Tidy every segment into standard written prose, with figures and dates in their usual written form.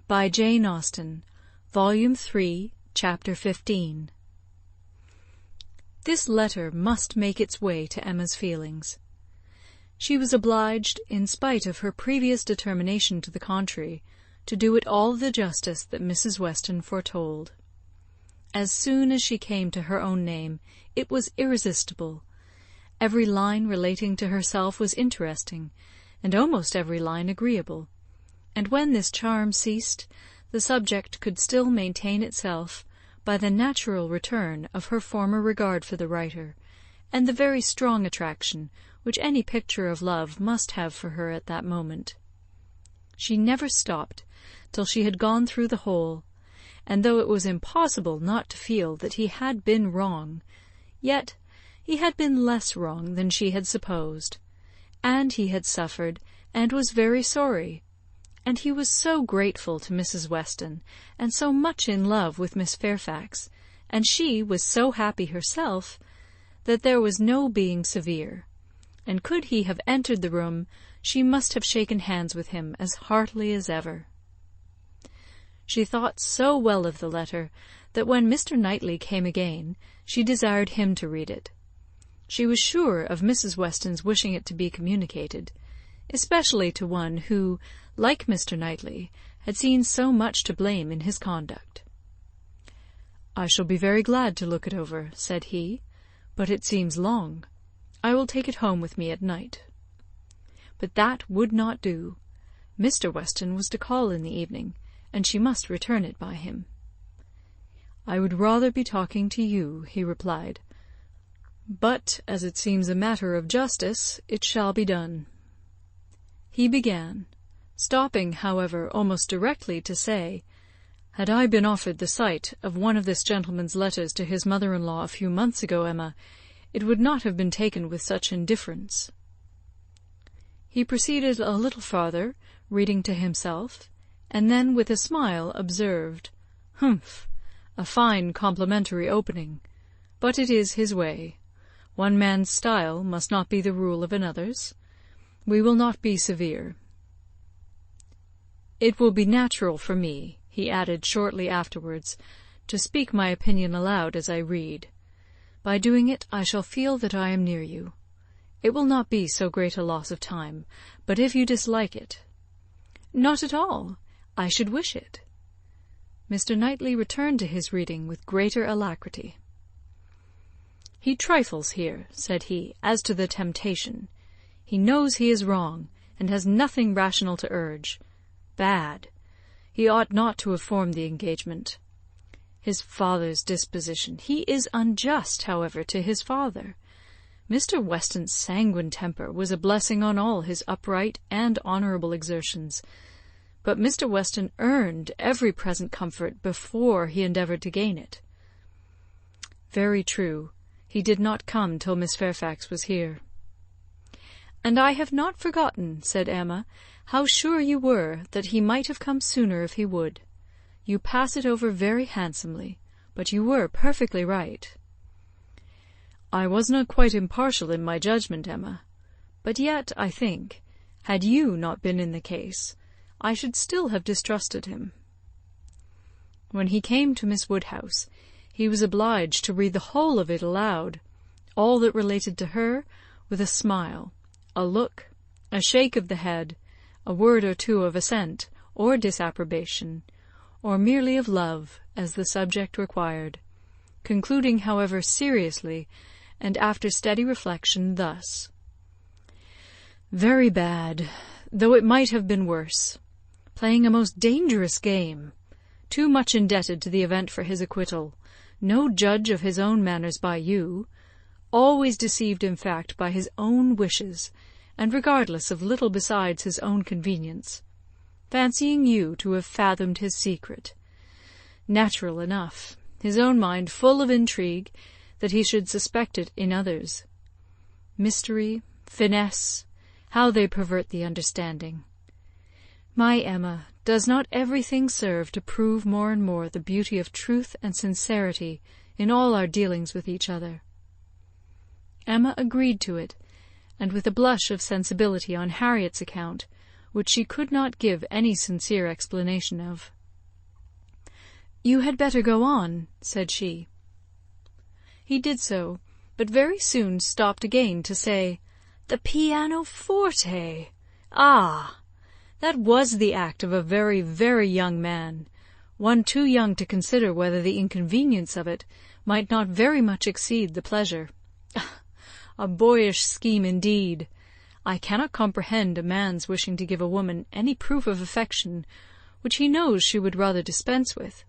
by Jane Austen, Volume 3, Chapter 15. This letter must make its way to Emma's feelings. She was obliged, in spite of her previous determination to the contrary, to do it all the justice that Mrs. Weston foretold. As soon as she came to her own name, it was irresistible. Every line relating to herself was interesting, and almost every line agreeable. And when this charm ceased, the subject could still maintain itself by the natural return of her former regard for the writer, and the very strong attraction which any picture of love must have for her at that moment. She never stopped till she had gone through the whole, and though it was impossible not to feel that he had been wrong, yet he had been less wrong than she had supposed, and he had suffered, and was very sorry, and he was so grateful to Mrs. Weston, and so much in love with Miss Fairfax, and she was so happy herself, that there was no being severe, and could he have entered the room, she must have shaken hands with him as heartily as ever. She thought so well of the letter, that when Mr. Knightley came again, she desired him to read it. She was sure of Mrs. Weston's wishing it to be communicated, especially to one who, like Mr. Knightley, had seen so much to blame in his conduct. "I shall be very glad to look it over," said he, "but it seems long. I will take it home with me at night." But that would not do. Mr. Weston was to call in the evening, and she must return it by him. "I would rather be talking to you," he replied, "but as it seems a matter of justice, it shall be done." He began, stopping, however, almost directly to say, "Had I been offered the sight of one of this gentleman's letters to his mother-in-law a few months ago, Emma, it would not have been taken with such indifference." He proceeded a little farther, reading to himself, and then with a smile observed, "Humph! A fine complimentary opening. But it is his way. One man's style must not be the rule of another's. We will not be severe. It will be natural for me," he added shortly afterwards, "to speak my opinion aloud as I read. By doing it I shall feel that I am near you. It will not be so great a loss of time, but if you dislike it—" "Not at all. I should wish it." Mr. Knightley returned to his reading with greater alacrity. "He trifles here," said he, "as to the temptation. He knows he is wrong, and has nothing rational to urge. Bad. He ought not to have formed the engagement. His father's disposition. He is unjust, however, to his father. Mr. Weston's sanguine temper was a blessing on all his upright and honourable exertions, but Mr. Weston earned every present comfort before he endeavoured to gain it. Very true, he did not come till Miss Fairfax was here." "And I have not forgotten," said Emma, "how sure you were that he might have come sooner if he would. You pass it over very handsomely, but you were perfectly right." "I was not quite impartial in my judgment, Emma. But yet, I think, had you not been in the case, I should still have distrusted him." When he came to Miss Woodhouse, he was obliged to read the whole of it aloud, all that related to her, with a smile, a look, a shake of the head, a word or two of assent or disapprobation, or merely of love, as the subject required, concluding, however, seriously, and after steady reflection, thus: "Very bad, though it might have been worse. Playing a most dangerous game. Too much indebted to the event for his acquittal. No judge of his own manners by you. Always deceived in fact by his own wishes, and regardless of little besides his own convenience. Fancying you to have fathomed his secret. Natural enough, his own mind full of intrigue, that he should suspect it in others. Mystery, finesse, how they pervert the understanding. My Emma, does not everything serve to prove more and more the beauty of truth and sincerity in all our dealings with each other?" Emma agreed to it, and with a blush of sensibility on Harriet's account, which she could not give any sincere explanation of. "You had better go on," said she. He did so, but very soon stopped again to say, "The pianoforte! Ah! That was the act of a very, very young man, one too young to consider whether the inconvenience of it might not very much exceed the pleasure. A boyish scheme indeed! I cannot comprehend a man's wishing to give a woman any proof of affection which he knows she would rather dispense with,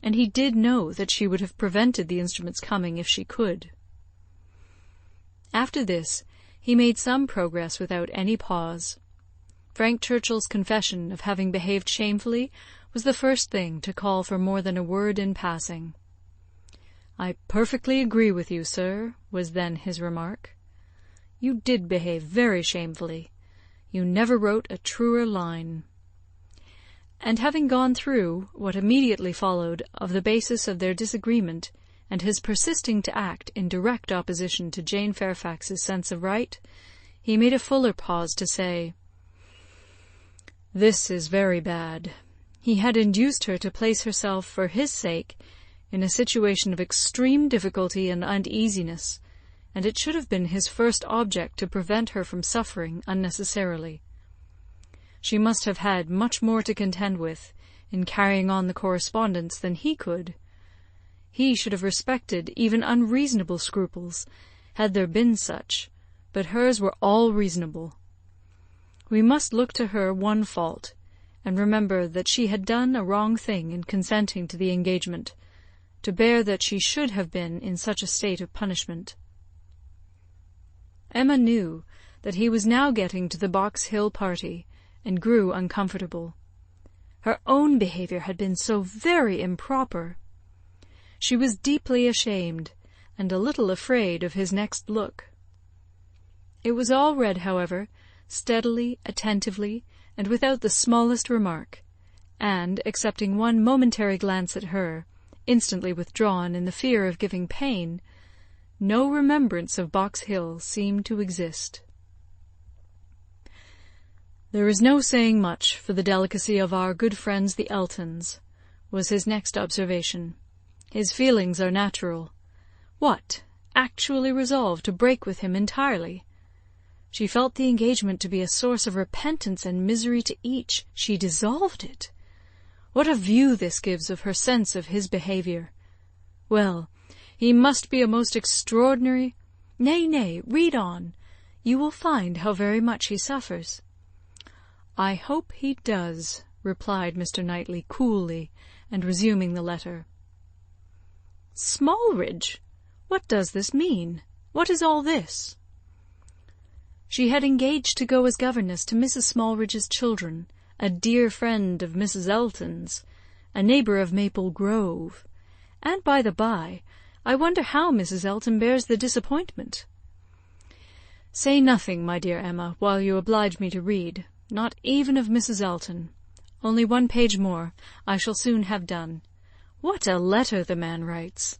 and he did know that she would have prevented the instrument's coming if she could." After this he made some progress without any pause. Frank Churchill's confession of having behaved shamefully was the first thing to call for more than a word in passing. "I perfectly agree with you, sir," was then his remark. "You did behave very shamefully. You never wrote a truer line." And having gone through what immediately followed of the basis of their disagreement, and his persisting to act in direct opposition to Jane Fairfax's sense of right, he made a fuller pause to say, "This is very bad. He had induced her to place herself, for his sake, in a situation of extreme difficulty and uneasiness, and it should have been his first object to prevent her from suffering unnecessarily. She must have had much more to contend with in carrying on the correspondence than he could. He should have respected even unreasonable scruples, had there been such, but hers were all reasonable. We must look to her one fault, and remember that she had done a wrong thing in consenting to the engagement, to bear that she should have been in such a state of punishment." Emma knew that he was now getting to the Box Hill party, and grew uncomfortable. Her own behaviour had been so very improper. She was deeply ashamed, and a little afraid of his next look. It was all read, however, steadily, attentively, and without the smallest remark, and, excepting one momentary glance at her, instantly withdrawn in the fear of giving pain, no remembrance of Box Hill seemed to exist. "There is no saying much for the delicacy of our good friends the Eltons," was his next observation. "His feelings are natural. What! Actually resolved to break with him entirely? She felt the engagement to be a source of repentance and misery to each. She dissolved it. What a view this gives of her sense of his behaviour! Well, he must be a most extraordinary— Nay, read on. You will find how very much he suffers." "I hope he does," replied Mr. Knightley coolly, and resuming the letter. "Smallridge! What does this mean? What is all this?" She had engaged to go as governess to Mrs. Smallridge's children, a dear friend of Mrs. Elton's, a neighbour of Maple Grove. And by the bye, I wonder how Mrs. Elton bears the disappointment. Say nothing, my dear Emma, while you oblige me to read, not even of Mrs. Elton. Only one page more. I shall soon have done. What a letter the man writes!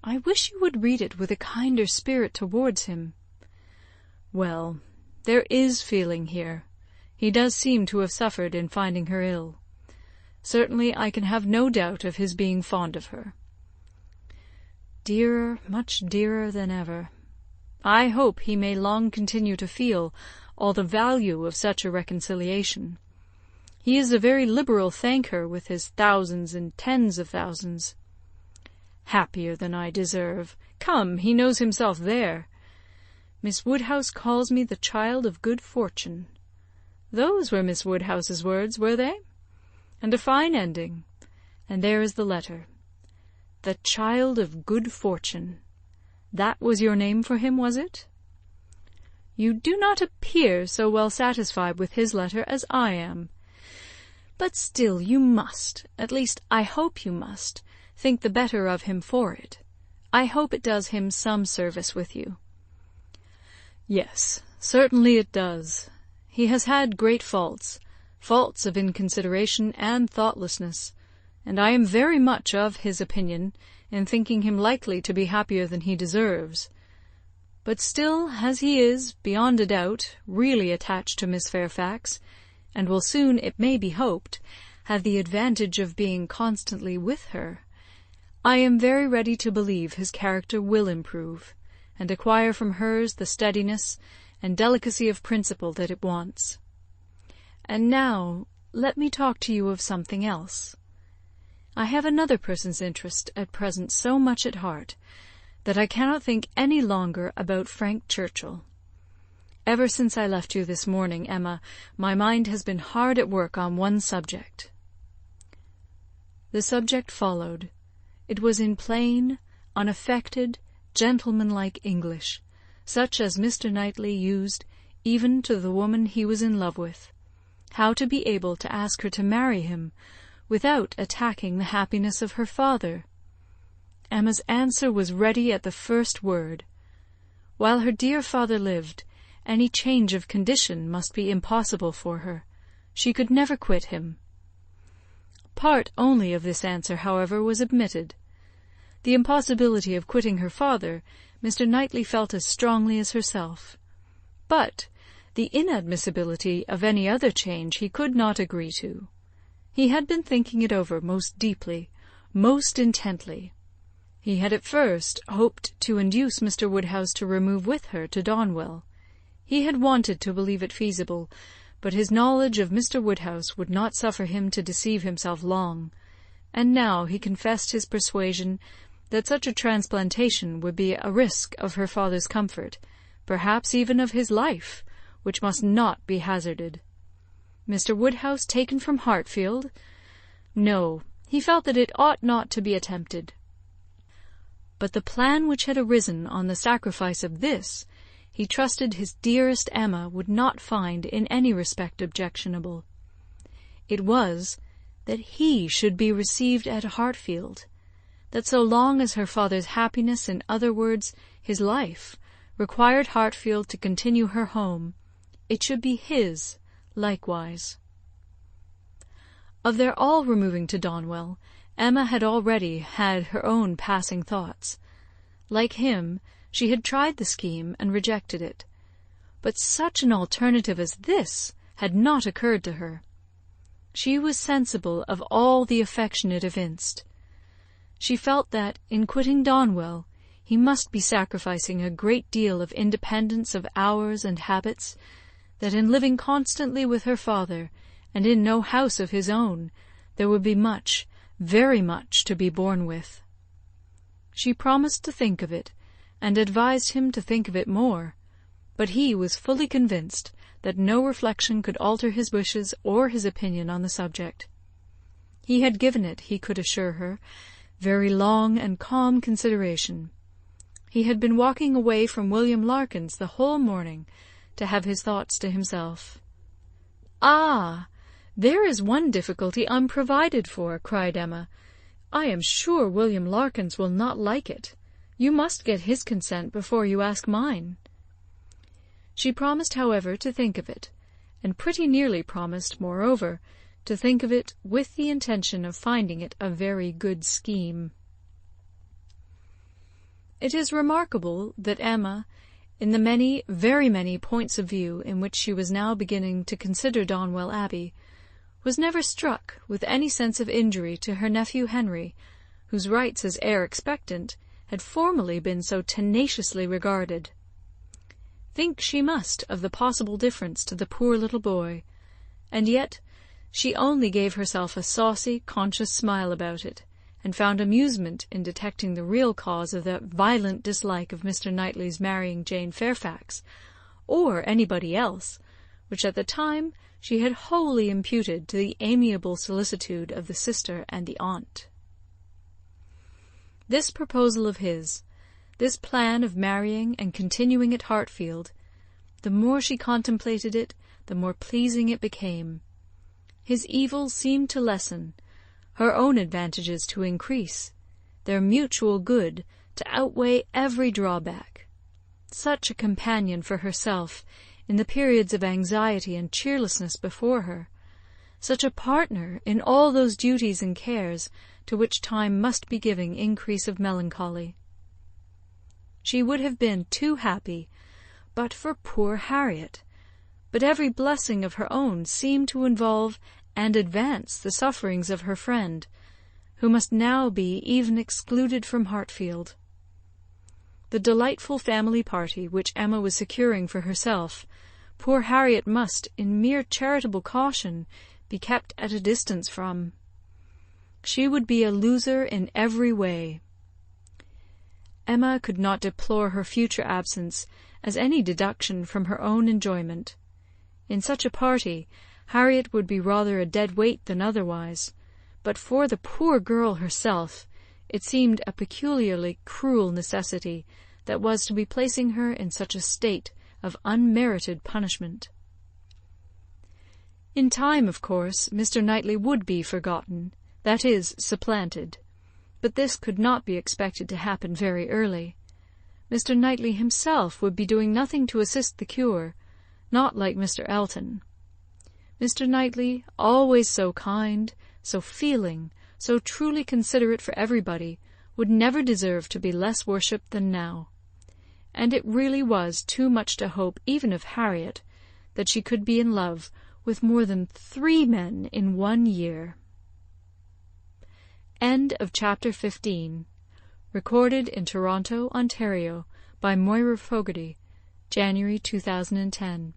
I wish you would read it with a kinder spirit towards him. Well, there is feeling here. He does seem to have suffered in finding her ill. Certainly I can have no doubt of his being fond of her. Dearer, much dearer than ever. I hope he may long continue to feel all the value of such a reconciliation. He is a very liberal thanker with his thousands and tens of thousands. Happier than I deserve. Come, he knows himself there. Miss Woodhouse calls me the child of good fortune. Those were Miss Woodhouse's words, were they? And a fine ending. And there is the letter. The child of good fortune. That was your name for him, was it? You do not appear so well satisfied with his letter as I am. But still you must, at least I hope you must, think the better of him for it. I hope it does him some service with you. Yes, certainly it does. He has had great faults of inconsideration and thoughtlessness, and I am very much of his opinion in thinking him likely to be happier than he deserves. But still, as he is, beyond a doubt, really attached to Miss Fairfax, and will soon, it may be hoped, have the advantage of being constantly with her, I am very ready to believe his character will improve, and acquire from hers the steadiness and delicacy of principle that it wants. And now let me talk to you of something else. I have another person's interest at present so much at heart, that I cannot think any longer about Frank Churchill. Ever since I left you this morning, Emma, my mind has been hard at work on one subject." The subject followed. It was in plain, unaffected, gentlemanlike English, such as Mr. Knightley used even to the woman he was in love with, how to be able to ask her to marry him without attacking the happiness of her father. Emma's answer was ready at the first word. While her dear father lived, any change of condition must be impossible for her. She could never quit him. Part only of this answer, however, was admitted. The impossibility of quitting her father Mr. Knightley felt as strongly as herself, but the inadmissibility of any other change he could not agree to. He had been thinking it over most deeply, most intently. He had at first hoped to induce Mr. Woodhouse to remove with her to Donwell. He had wanted to believe it feasible, but his knowledge of Mr. Woodhouse would not suffer him to deceive himself long, and now he confessed his persuasion that such a transplantation would be a risk of her father's comfort, perhaps even of his life, which must not be hazarded. Mr. Woodhouse taken from Hartfield? No, he felt that it ought not to be attempted. But the plan which had arisen on the sacrifice of this, he trusted his dearest Emma would not find in any respect objectionable. It was, that he should be received at Hartfield, that so long as her father's happiness, in other words, his life, required Hartfield to continue her home, it should be his likewise. Of their all removing to Donwell, Emma had already had her own passing thoughts. Like him, she had tried the scheme and rejected it, but such an alternative as this had not occurred to her. She was sensible of all the affection it evinced. She felt that, in quitting Donwell, he must be sacrificing a great deal of independence of hours and habits, that in living constantly with her father, and in no house of his own, there would be much, very much, to be borne with. She promised to think of it, and advised him to think of it more, but he was fully convinced that no reflection could alter his wishes or his opinion on the subject. He had given it, he could assure her, very long and calm consideration. He had been walking away from William Larkins the whole morning, to have his thoughts to himself. "Ah! There is one difficulty unprovided for," cried Emma. "I am sure William Larkins will not like it. You must get his consent before you ask mine." She promised, however, to think of it, and pretty nearly promised, moreover, to think of it with the intention of finding it a very good scheme. It is remarkable that Emma, in the many, very many points of view in which she was now beginning to consider Donwell Abbey, was never struck with any sense of injury to her nephew Henry, whose rights as heir expectant had formerly been so tenaciously regarded. Think she must of the possible difference to the poor little boy, and yet she only gave herself a saucy, conscious smile about it, and found amusement in detecting the real cause of that violent dislike of Mr. Knightley's marrying Jane Fairfax, or anybody else, which at the time she had wholly imputed to the amiable solicitude of the sister and the aunt. This proposal of his, this plan of marrying and continuing at Hartfield, the more she contemplated it, the more pleasing it became. His evils seemed to lessen, her own advantages to increase, their mutual good to outweigh every drawback. Such a companion for herself in the periods of anxiety and cheerlessness before her, such a partner in all those duties and cares to which time must be giving increase of melancholy. She would have been too happy but for poor Harriet, but every blessing of her own seemed to involve and advance the sufferings of her friend, who must now be even excluded from Hartfield. The delightful family party which Emma was securing for herself, poor Harriet must, in mere charitable caution, be kept at a distance from. She would be a loser in every way. Emma could not deplore her future absence as any deduction from her own enjoyment. In such a party, Harriet would be rather a dead weight than otherwise, but for the poor girl herself, it seemed a peculiarly cruel necessity that was to be placing her in such a state of unmerited punishment. In time, of course, Mr. Knightley would be forgotten, that is, supplanted, but this could not be expected to happen very early. Mr. Knightley himself would be doing nothing to assist the cure, not like Mr. Elton. Mr. Knightley, always so kind, so feeling, so truly considerate for everybody, would never deserve to be less worshipped than now. And it really was too much to hope even of Harriet, that she could be in love with more than 3 men in 1 year. End of chapter 15. Recorded in Toronto, Ontario, by Moira Fogarty, January 2010.